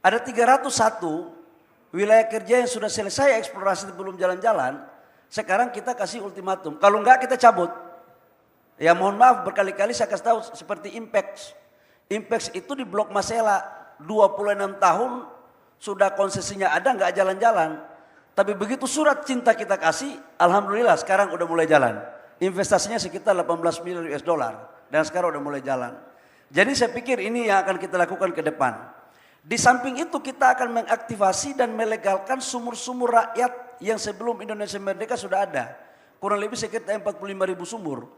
Ada 301 wilayah kerja yang sudah selesai eksplorasi belum jalan-jalan. Sekarang kita kasih ultimatum. Kalau enggak kita cabut. Ya mohon maaf berkali-kali saya kasih tahu seperti Impex. Impex itu di Blok Masela 26 tahun sudah konsesinya ada enggak jalan-jalan. Tapi begitu surat cinta kita kasih, alhamdulillah sekarang udah mulai jalan. Investasinya sekitar 18 miliar US dollar dan sekarang udah mulai jalan. Jadi saya pikir ini yang akan kita lakukan ke depan. Di samping itu kita akan mengaktifasi dan melegalkan sumur-sumur rakyat yang sebelum Indonesia merdeka sudah ada. Kurang lebih sekitar 45.000 sumur.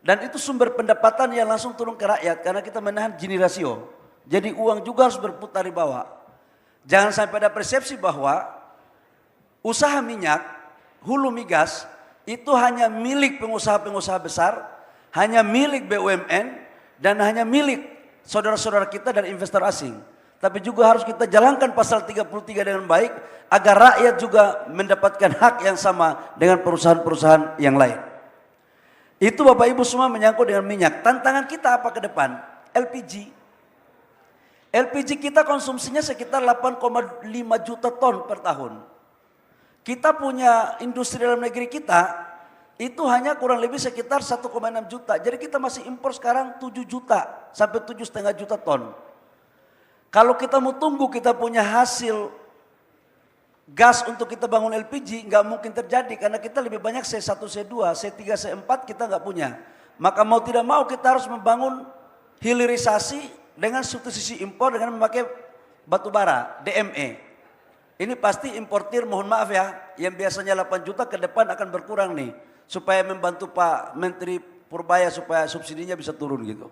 Dan itu sumber pendapatan yang langsung turun ke rakyat karena kita menahan Gini rasio. Jadi uang juga harus berputar di bawah. Jangan sampai ada persepsi bahwa usaha minyak, hulu migas itu hanya milik pengusaha-pengusaha besar, hanya milik BUMN dan hanya milik saudara-saudara kita dan investor asing. Tapi juga harus kita jalankan pasal 33 dengan baik agar rakyat juga mendapatkan hak yang sama dengan perusahaan-perusahaan yang lain. Itu Bapak Ibu semua menyangkut dengan minyak. Tantangan kita apa ke depan? LPG. LPG kita konsumsinya sekitar 8,5 juta ton per tahun. Kita punya industri dalam negeri kita itu hanya kurang lebih sekitar 1,6 juta. Jadi kita masih impor sekarang 7 juta sampai 7,5 juta ton. Kalau kita mau tunggu kita punya hasil gas untuk kita bangun LPG, nggak mungkin terjadi karena kita lebih banyak C1, C2, C3, C4 kita nggak punya. Maka mau tidak mau kita harus membangun hilirisasi dengan substitusi impor dengan memakai batu bara, DME. Ini pasti importir, mohon maaf ya, yang biasanya 8 juta ke depan akan berkurang nih. Supaya membantu Pak Menteri Purbaya supaya subsidinya bisa turun gitu.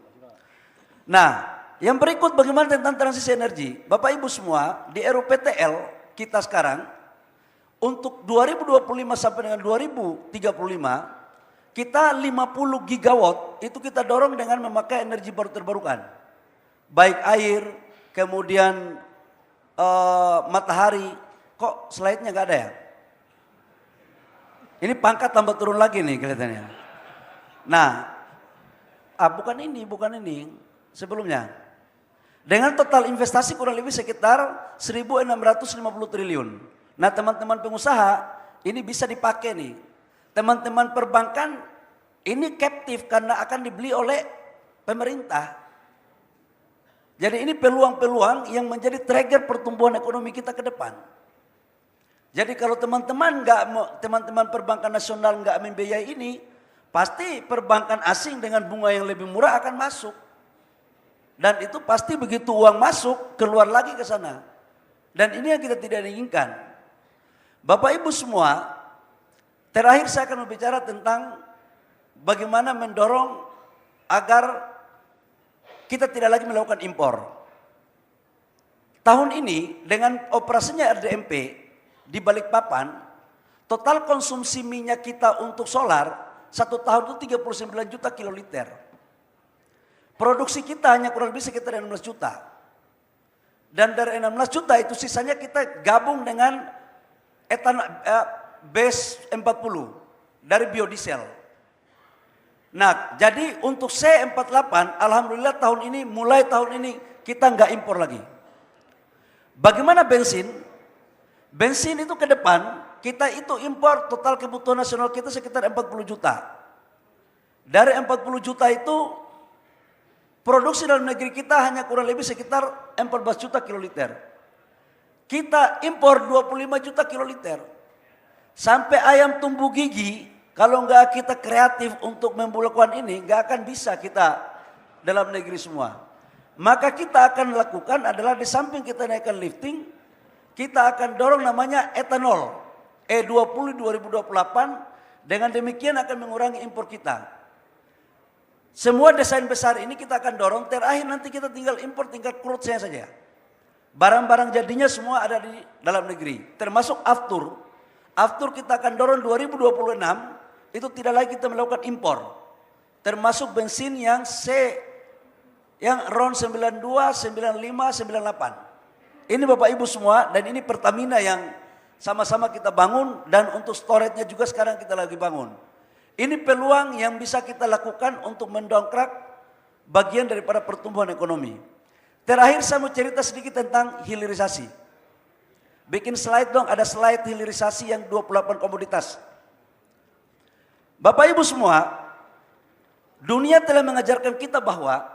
Nah, yang berikut bagaimana tentang transisi energi. Bapak Ibu semua, di RUPTL kita sekarang untuk 2025 sampai dengan 2035 kita 50 gigawatt itu kita dorong dengan memakai energi baru terbarukan. Baik air, kemudian matahari. Kok slide-nya nggak ada ya? Ini pangkat tambah turun lagi nih kelihatannya. Nah, bukan ini. Sebelumnya. Dengan total investasi kurang lebih sekitar 1.650 triliun. Nah teman-teman pengusaha ini bisa dipakai nih. Teman-teman perbankan ini captive karena akan dibeli oleh pemerintah. Jadi ini peluang-peluang yang menjadi trigger pertumbuhan ekonomi kita ke depan. Jadi kalau teman-teman perbankan nasional nggak membiayai ini, pasti perbankan asing dengan bunga yang lebih murah akan masuk. Dan itu pasti begitu uang masuk, keluar lagi ke sana. Dan ini yang kita tidak inginkan. Bapak Ibu semua, terakhir saya akan berbicara tentang bagaimana mendorong agar kita tidak lagi melakukan impor. Tahun ini dengan operasinya RDMP di Balikpapan, total konsumsi minyak kita untuk solar satu tahun itu 39 juta kiloliter. Produksi kita hanya kurang lebih sekitar 16 juta. Dan dari 16 juta itu sisanya kita gabung dengan base 40 dari biodiesel. Nah, jadi untuk C48 alhamdulillah mulai tahun ini kita nggak impor lagi. Bagaimana bensin? Bensin itu ke depan kita itu impor total kebutuhan nasional kita sekitar 40 juta. Dari 40 juta itu produksi dalam negeri kita hanya kurang lebih sekitar 14 juta kiloliter. Kita impor 25 juta kiloliter. Sampai ayam tumbuh gigi, kalau enggak kita kreatif untuk melakukan ini, enggak akan bisa kita dalam negeri semua. Maka kita akan lakukan adalah di samping kita naikkan lifting, kita akan dorong namanya etanol E20 2028. Dengan demikian akan mengurangi impor kita. Semua desain besar ini kita akan dorong, terakhir nanti kita tinggal impor tingkat crude-nya saja. Barang-barang jadinya semua ada di dalam negeri, termasuk aftur. Aftur kita akan dorong 2026, itu tidak lagi kita melakukan impor. Termasuk bensin yang RON 92, 95, 98. Ini Bapak Ibu semua, dan ini Pertamina yang sama-sama kita bangun, dan untuk storage-nya juga sekarang kita lagi bangun. Ini peluang yang bisa kita lakukan untuk mendongkrak bagian daripada pertumbuhan ekonomi. Terakhir saya mau cerita sedikit tentang hilirisasi. Bikin slide dong, ada slide hilirisasi yang 28 komoditas. Bapak Ibu semua, dunia telah mengajarkan kita bahwa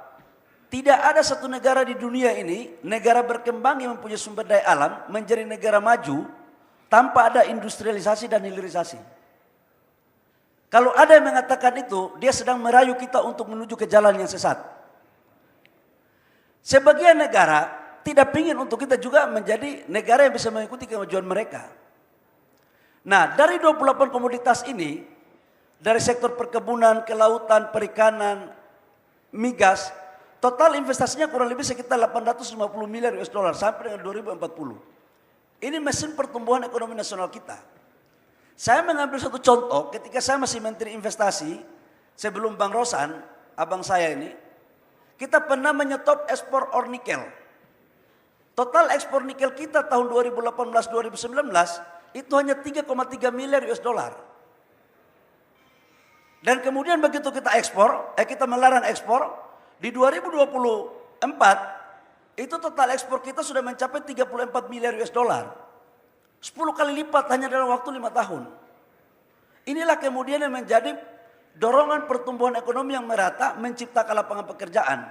tidak ada satu negara di dunia ini, negara berkembang yang mempunyai sumber daya alam, menjadi negara maju tanpa ada industrialisasi dan hilirisasi. Kalau ada yang mengatakan itu, dia sedang merayu kita untuk menuju ke jalan yang sesat. Sebagian negara tidak ingin untuk kita juga menjadi negara yang bisa mengikuti kemajuan mereka. Nah, dari 28 komoditas ini, dari sektor perkebunan, kelautan, perikanan, migas, total investasinya kurang lebih sekitar 850 miliar US dollar sampai dengan 2040. Ini mesin pertumbuhan ekonomi nasional kita. Saya mengambil satu contoh ketika saya masih Menteri Investasi, sebelum Bang Rosan, abang saya ini, kita pernah menyetop ekspor ore nikel. Total ekspor nikel kita tahun 2018-2019 itu hanya 3,3 miliar US dollar. Dan kemudian begitu kita ekspor, kita melarang ekspor, di 2024 itu total ekspor kita sudah mencapai 34 miliar US dollar. 10 kali lipat hanya dalam waktu 5 tahun. Inilah kemudian yang menjadi dorongan pertumbuhan ekonomi yang merata, menciptakan lapangan pekerjaan.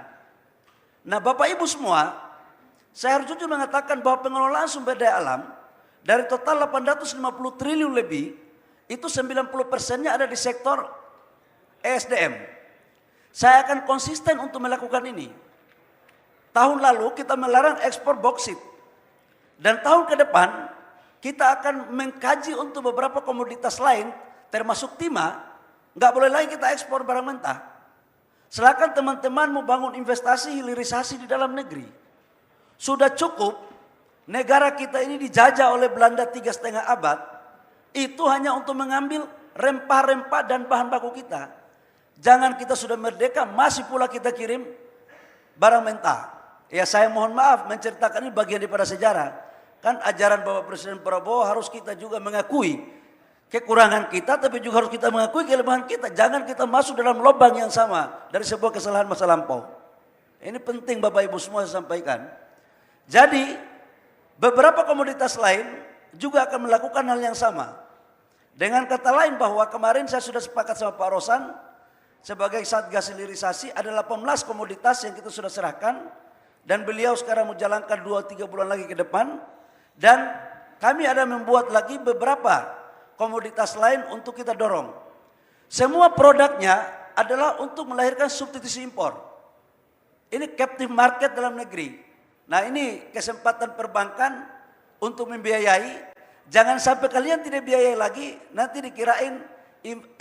Nah, Bapak Ibu semua, saya harus jujur mengatakan bahwa pengelolaan sumber daya alam dari total 850 triliun lebih, itu 90%-nya ada di sektor ESDM. Saya akan konsisten untuk melakukan ini. Tahun lalu kita melarang ekspor boksit. Dan tahun ke depan kita akan mengkaji untuk beberapa komoditas lain, termasuk timah, nggak boleh lagi kita ekspor barang mentah. Silakan teman-teman mau bangun investasi hilirisasi di dalam negeri. Sudah cukup negara kita ini dijajah oleh Belanda 3,5 abad, itu hanya untuk mengambil rempah-rempah dan bahan baku kita. Jangan kita sudah merdeka, masih pula kita kirim barang mentah. Ya, saya mohon maaf menceritakan ini bagian daripada sejarah. Kan ajaran Bapak Presiden Prabowo harus kita juga mengakui kekurangan kita, tapi juga harus kita mengakui kelebihan kita. Jangan kita masuk dalam lubang yang sama dari sebuah kesalahan masa lampau. Ini penting Bapak Ibu semua saya sampaikan. Jadi beberapa komoditas lain juga akan melakukan hal yang sama. Dengan kata lain bahwa kemarin saya sudah sepakat sama Pak Rosan sebagai Satgas Hilirisasi ada 18 komoditas yang kita sudah serahkan dan beliau sekarang menjalankan 2-3 bulan lagi ke depan. Dan kami ada membuat lagi beberapa komoditas lain untuk kita dorong. Semua produknya adalah untuk melahirkan substitusi impor. Ini captive market dalam negeri. Nah, ini kesempatan perbankan untuk membiayai. Jangan sampai kalian tidak biayai lagi, nanti dikirain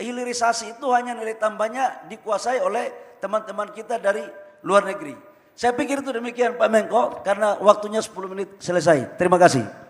hilirisasi itu hanya nilai tambahnya dikuasai oleh teman-teman kita dari luar negeri. Saya pikir itu demikian Pak Menko, karena waktunya 10 menit selesai. Terima kasih.